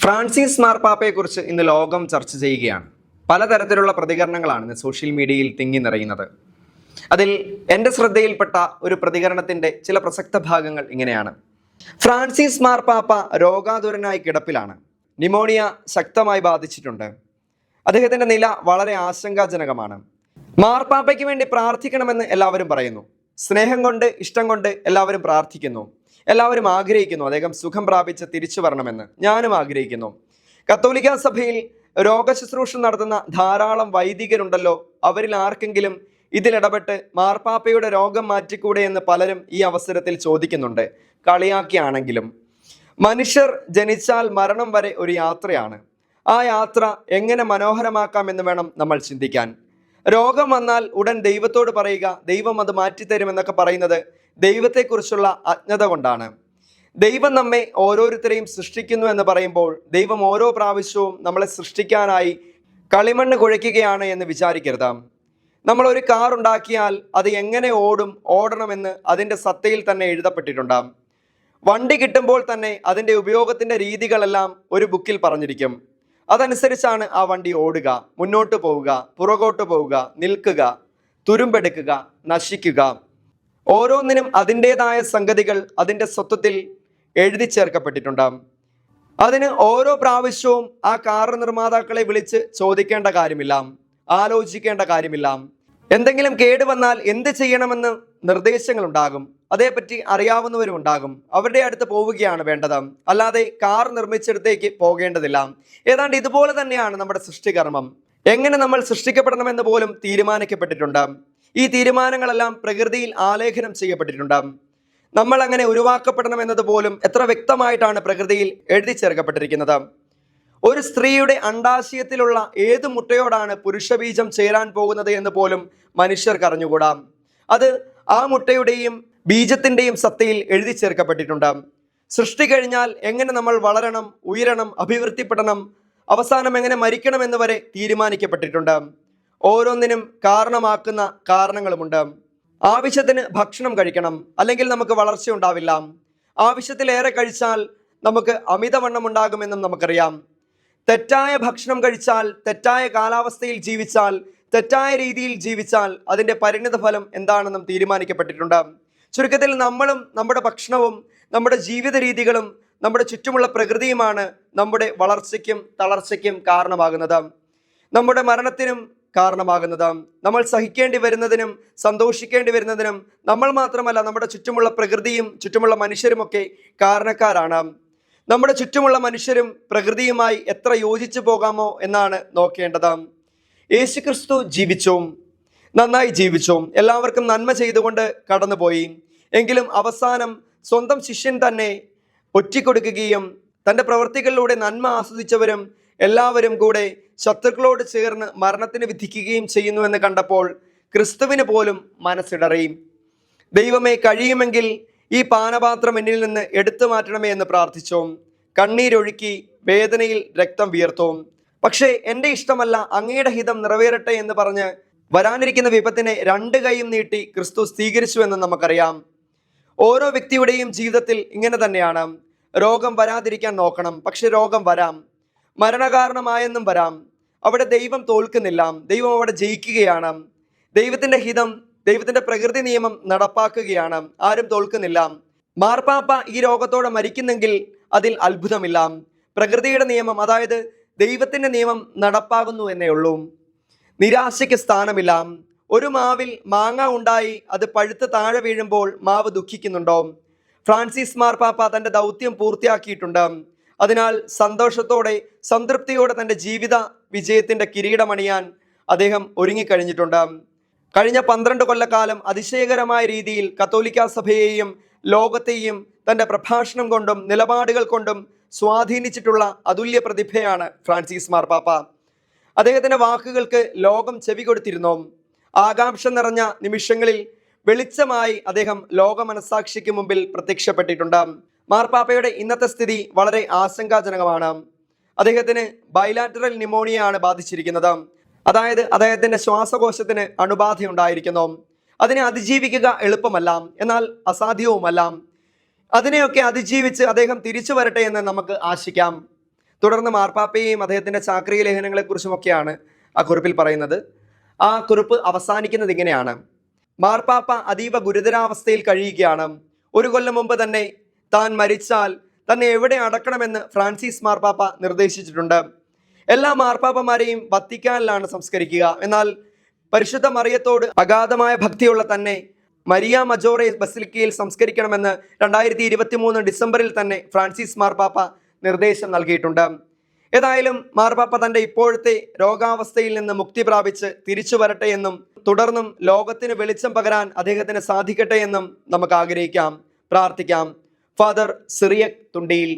Francis മാർപ്പാപ്പയെക്കുറിച്ച് ഇന്ന് ലോകം ചർച്ച ചെയ്യുകയാണ്. പലതരത്തിലുള്ള പ്രതികരണങ്ങളാണ് ഇന്ന് സോഷ്യൽ മീഡിയയിൽ തിങ്ങി നിറയുന്നത്. അതിൽ എൻ്റെ ശ്രദ്ധയിൽപ്പെട്ട ഒരു പ്രതികരണത്തിൻ്റെ ചില പ്രസക്ത ഭാഗങ്ങൾ ഇങ്ങനെയാണ്. ഫ്രാൻസിസ് മാർപ്പാപ്പ രോഗാതുരനായി കിടപ്പിലാണ്. ന്യൂമോണിയ ശക്തമായി ബാധിച്ചിട്ടുണ്ട്. അദ്ദേഹത്തിൻ്റെ നില വളരെ ആശങ്കാജനകമാണ്. മാർപ്പാപ്പയ്ക്ക് വേണ്ടി പ്രാർത്ഥിക്കണമെന്ന് എല്ലാവരും പറയുന്നു. സ്നേഹം കൊണ്ട്, ഇഷ്ടം കൊണ്ട് എല്ലാവരും പ്രാർത്ഥിക്കുന്നു. എല്ലാവരും ആഗ്രഹിക്കുന്നു അദ്ദേഹം സുഖം പ്രാപിച്ച് തിരിച്ചു വരണമെന്ന്. ഞാനും ആഗ്രഹിക്കുന്നു. കത്തോലിക്ക സഭയിൽ രോഗശുശ്രൂഷ നടത്തുന്ന ധാരാളം വൈദികരുണ്ടല്ലോ, അവരിൽ ആർക്കെങ്കിലും ഇതിലിടപെട്ട് മാർപ്പാപ്പയുടെ രോഗം മാറ്റിക്കൂടെ എന്ന് പലരും ഈ അവസരത്തിൽ ചോദിക്കുന്നുണ്ട്, കളിയാക്കിയാണെങ്കിലും. മനുഷ്യർ ജനിച്ചാൽ മരണം വരെ ഒരു യാത്രയാണ്. ആ യാത്ര എങ്ങനെ മനോഹരമാക്കാമെന്ന് വേണം നമ്മൾ ചിന്തിക്കാൻ. രോഗം വന്നാൽ ഉടൻ ദൈവത്തോട് പറയുക, ദൈവം അത് മാറ്റിത്തരുമെന്നൊക്കെ പറയുന്നത് ദൈവത്തെക്കുറിച്ചുള്ള അജ്ഞത കൊണ്ടാണ്. ദൈവം നമ്മെ ഓരോരുത്തരെയും സൃഷ്ടിക്കുന്നു എന്ന് പറയുമ്പോൾ ദൈവം ഓരോ പ്രാവശ്യവും നമ്മളെ സൃഷ്ടിക്കാനായി കളിമണ്ണ് കുഴയ്ക്കുകയാണ് എന്ന് വിചാരിക്കരുത്. നമ്മൾ ഒരു കാർ ഉണ്ടാക്കിയാൽ അത് എങ്ങനെ ഓടണമെന്ന് അതിൻ്റെ സത്തയിൽ തന്നെ എഴുതപ്പെട്ടിട്ടുണ്ടാകും. വണ്ടി കിട്ടുമ്പോൾ തന്നെ അതിൻ്റെ ഉപയോഗത്തിൻ്റെ രീതികളെല്ലാം ഒരു ബുക്കിൽ പറഞ്ഞിരിക്കും. അതനുസരിച്ചാണ് ആ വണ്ടി ഓടുക, മുന്നോട്ട് പോവുക, പുറകോട്ട് പോവുക, നിൽക്കുക, തുരുമ്പെടുക്കുക, നശിക്കുക. ഓരോന്നിനും അതിൻ്റെതായ സംഗതികൾ അതിൻ്റെ സ്വത്വത്തിൽ എഴുതി ചേർക്കപ്പെട്ടിട്ടുണ്ടാകും. അതിന് ഓരോ പ്രാവശ്യവും ആ കാർ നിർമ്മാതാക്കളെ വിളിച്ച് ചോദിക്കേണ്ട കാര്യമില്ല, ആലോചിക്കേണ്ട കാര്യമില്ല. എന്തെങ്കിലും കേടുവന്നാൽ എന്ത് ചെയ്യണമെന്ന് നിർദ്ദേശങ്ങളുണ്ടാകും. അതേപ്പറ്റി അറിയാവുന്നവരും ഉണ്ടാകും. അവരുടെ അടുത്ത് പോവുകയാണ് വേണ്ടത്, അല്ലാതെ കാർ നിർമ്മിച്ചിടത്തേക്ക് പോകേണ്ടതില്ല. ഏതാണ്ട് ഇതുപോലെ തന്നെയാണ് നമ്മുടെ സൃഷ്ടികർമ്മം. എങ്ങനെ നമ്മൾ സൃഷ്ടിക്കപ്പെടണമെന്ന് പോലും തീരുമാനിക്കപ്പെട്ടിട്ടുണ്ട്. ഈ തീരുമാനങ്ങളെല്ലാം പ്രകൃതിയിൽ ആലേഖനം ചെയ്യപ്പെട്ടിട്ടുണ്ട്. നമ്മൾ അങ്ങനെ ഉരുവാക്കപ്പെടണമെന്നത് പോലും എത്ര വ്യക്തമായിട്ടാണ് പ്രകൃതിയിൽ എഴുതി ചേർക്കപ്പെട്ടിരിക്കുന്നത്. ഒരു സ്ത്രീയുടെ അണ്ഡാശയത്തിലുള്ള ഏത് മുട്ടയോടാണ് പുരുഷബീജം ചേരാൻ പോകുന്നത് എന്ന് പോലും മനുഷ്യർക്ക് അറിഞ്ഞുകൂടാ. അത് ആ മുട്ടയുടെയും ബീജത്തിൻ്റെയും സത്തയിൽ എഴുതി ചേർക്കപ്പെട്ടിട്ടുണ്ട്. സൃഷ്ടി കഴിഞ്ഞാൽ എങ്ങനെ നമ്മൾ വളരണം, ഉയരണം, അഭിവൃദ്ധിപ്പെടണം, അവസാനം എങ്ങനെ മരിക്കണമെന്ന് വരെ തീരുമാനിക്കപ്പെട്ടിട്ടുണ്ട്. ഓരോന്നിനും കാരണമാക്കുന്ന കാരണങ്ങളുമുണ്ട്. ആവശ്യത്തിന് ഭക്ഷണം കഴിക്കണം, അല്ലെങ്കിൽ നമുക്ക് വളർച്ച ഉണ്ടാവില്ല. ആവശ്യത്തിലേറെ കഴിച്ചാൽ നമുക്ക് അമിതവണ്ണം ഉണ്ടാകുമെന്നും നമുക്കറിയാം. തെറ്റായ ഭക്ഷണം കഴിച്ചാൽ, തെറ്റായ കാലാവസ്ഥയിൽ ജീവിച്ചാൽ, തെറ്റായ രീതിയിൽ ജീവിച്ചാൽ അതിൻ്റെ പരിണിത ഫലം എന്താണെന്നും തീരുമാനിക്കപ്പെട്ടിട്ടുണ്ട്. ചുരുക്കത്തിൽ നമ്മളും നമ്മുടെ ഭക്ഷണവും നമ്മുടെ ജീവിത രീതികളും നമ്മുടെ ചുറ്റുമുള്ള പ്രകൃതിയുമാണ് നമ്മുടെ വളർച്ചയ്ക്കും തളർച്ചയ്ക്കും കാരണമാകുന്നത്, നമ്മുടെ മരണത്തിനും കാരണമാകുന്നത്. നമ്മൾ സഹിക്കേണ്ടി വരുന്നതിനും സന്തോഷിക്കേണ്ടി വരുന്നതിനും നമ്മൾ മാത്രമല്ല, നമ്മുടെ ചുറ്റുമുള്ള പ്രകൃതിയും ചുറ്റുമുള്ള മനുഷ്യരുമൊക്കെ കാരണക്കാരാണ്. നമ്മുടെ ചുറ്റുമുള്ള മനുഷ്യരും പ്രകൃതിയുമായി എത്ര യോജിച്ചു പോകാമോ എന്നാണ് നോക്കേണ്ടത്. യേശുക്രിസ്തു ജീവിച്ചു, നന്നായി ജീവിച്ചു, എല്ലാവർക്കും നന്മ ചെയ്തുകൊണ്ട് കടന്നുപോയി. എങ്കിലും അവസാനം സ്വന്തം ശിഷ്യൻ തന്നെ ഒറ്റിക്കൊടുക്കുകയും തൻ്റെ പ്രവൃത്തികളിലൂടെ നന്മ ആസ്വദിച്ചവരും എല്ലാവരും കൂടെ ശത്രുക്കളോട് ചേർന്ന് മരണത്തിന് വിധിക്കുകയും ചെയ്യുന്നു എന്ന് കണ്ടപ്പോൾ ക്രിസ്തുവിന് പോലും മനസ്സിടറി. ദൈവമേ, കഴിയുമെങ്കിൽ ഈ പാനപാത്രം എന്നിൽ നിന്ന് എടുത്തു മാറ്റണമേ എന്ന് പ്രാർത്ഥിച്ചു. കണ്ണീരൊഴുക്കി വേദനയിൽ രക്തം വിയർത്തു. പക്ഷേ എൻ്റെ ഇഷ്ടമല്ല, അങ്ങയുടെ ഹിതം നിറവേറട്ടെ എന്ന് പറഞ്ഞ് വരാനിരിക്കുന്ന വിപത്തിനെ രണ്ട് കൈയും നീട്ടി ക്രിസ്തു സ്വീകരിച്ചു എന്ന് നമുക്കറിയാം. ഓരോ വ്യക്തിയുടെയും ജീവിതത്തിൽ ഇങ്ങനെ തന്നെയാണ്. രോഗം വരാതിരിക്കാൻ നോക്കണം, പക്ഷെ രോഗം വരാം. മരണകാരണമായെന്നും വരാം. അവിടെ ദൈവം തോൽക്കുന്നില്ല, ദൈവം അവിടെ ജയിക്കുകയാണ്. ദൈവത്തിൻ്റെ ഹിതം, ദൈവത്തിൻ്റെ പ്രകൃതി നിയമം നടപ്പാക്കുകയാണ്. ആരും തോൽക്കുന്നില്ല. മാർപ്പാപ്പ ഈ രോഗത്തോടെ മരിക്കുന്നെങ്കിൽ അതിൽ അത്ഭുതമില്ല. പ്രകൃതിയുടെ നിയമം, അതായത് ദൈവത്തിൻ്റെ നിയമം നടപ്പാകുന്നു എന്നേ ഉള്ളൂ. നിരാശയ്ക്ക് സ്ഥാനമില്ല. ഒരു മാവിൽ മാങ്ങ ഉണ്ടായി അത് പഴുത്ത് താഴെ വീഴുമ്പോൾ മാവ് ദുഃഖിക്കുന്നുണ്ടോ? ഫ്രാൻസിസ് മാർപ്പാപ്പ തൻ്റെ ദൗത്യം പൂർത്തിയാക്കിയിട്ടുണ്ട്. അതിനാൽ സന്തോഷത്തോടെ, സംതൃപ്തിയോടെ തൻ്റെ ജീവിത വിജയത്തിൻ്റെ കിരീടമണിയാൻ അദ്ദേഹം ഒരുങ്ങിക്കഴിഞ്ഞിട്ടുണ്ട്. കഴിഞ്ഞ 12 കൊല്ലക്കാലം അതിശയകരമായ രീതിയിൽ കത്തോലിക്ക സഭയെയും ലോകത്തെയും തൻ്റെ പ്രഭാഷണം കൊണ്ടും നിലപാടുകൾ കൊണ്ടും സ്വാധീനിച്ചിട്ടുള്ള അതുല്യ പ്രതിഭയാണ് ഫ്രാൻസിസ് മാർപ്പാപ്പ. അദ്ദേഹത്തിൻ്റെ വാക്കുകൾക്ക് ലോകം ചെവി കൊടുത്തിരുന്നു. ആകാംക്ഷ നിറഞ്ഞ നിമിഷങ്ങളിൽ വെളിച്ചമായി അദ്ദേഹം ലോക മനസാക്ഷിക്ക് മുമ്പിൽ പ്രത്യക്ഷപ്പെട്ടിട്ടുണ്ട്. മാർപ്പാപ്പയുടെ ഇന്നത്തെ സ്ഥിതി വളരെ ആശങ്കാജനകമാണ്. അദ്ദേഹത്തിന് ബൈലാറ്ററൽ ന്യൂമോണിയയാണ് ബാധിച്ചിരിക്കുന്നത്. അതായത് അദ്ദേഹത്തിൻ്റെ ശ്വാസകോശത്തിന് അണുബാധയുണ്ടായിരിക്കുന്നു. അതിനെ അതിജീവിക്കുക എളുപ്പമല്ല, എന്നാൽ അസാധ്യവുമല്ല. അതിനെയൊക്കെ അതിജീവിച്ച് അദ്ദേഹം തിരിച്ചു വരട്ടെ എന്ന് നമുക്ക് ആശിക്കാം. തുടർന്ന് മാർപ്പാപ്പയെയും അദ്ദേഹത്തിൻ്റെ ചാക്രിക ലേഖനങ്ങളെക്കുറിച്ചുമൊക്കെയാണ് ആ കുറിപ്പിൽ പറയുന്നത്. ആ കുറിപ്പ് അവസാനിക്കുന്നത് ഇങ്ങനെയാണ്: മാർപ്പാപ്പ അതീവ ഗുരുതരാവസ്ഥയിൽ കഴിയുകയാണ്. 1 കൊല്ലം മുമ്പ് തന്നെ താൻ മരിച്ചാൽ തന്നെ എവിടെ അടക്കണമെന്ന് ഫ്രാൻസിസ് മാർപ്പാപ്പ നിർദ്ദേശിച്ചിട്ടുണ്ട്. എല്ലാ മാർപ്പാപ്പമാരെയും വത്തിക്കാനിലാണ് സംസ്കരിക്കുക. എന്നാൽ പരിശുദ്ധ മറിയത്തോട് അഗാധമായ ഭക്തിയുള്ള തന്നെ മരിയ മജോറെ ബസിലിക്കയിൽ സംസ്കരിക്കണമെന്ന് 2023 ഡിസംബറിൽ തന്നെ ഫ്രാൻസിസ് മാർപ്പാപ്പ നിർദ്ദേശം നൽകിയിട്ടുണ്ട്. ഏതായാലും മാർപ്പാപ്പ തൻ്റെ ഇപ്പോഴത്തെ രോഗാവസ്ഥയിൽ നിന്ന് മുക്തി പ്രാപിച്ച് തിരിച്ചു വരട്ടെ എന്നും തുടർന്നും ലോകത്തിന് വെളിച്ചം പകരാൻ അദ്ദേഹത്തിന് സാധിക്കട്ടെ എന്നും നമുക്ക് ആഗ്രഹിക്കാം, പ്രാർത്ഥിക്കാം. ഫാദർ സിറിയക് തുണ്ടിയിൽ.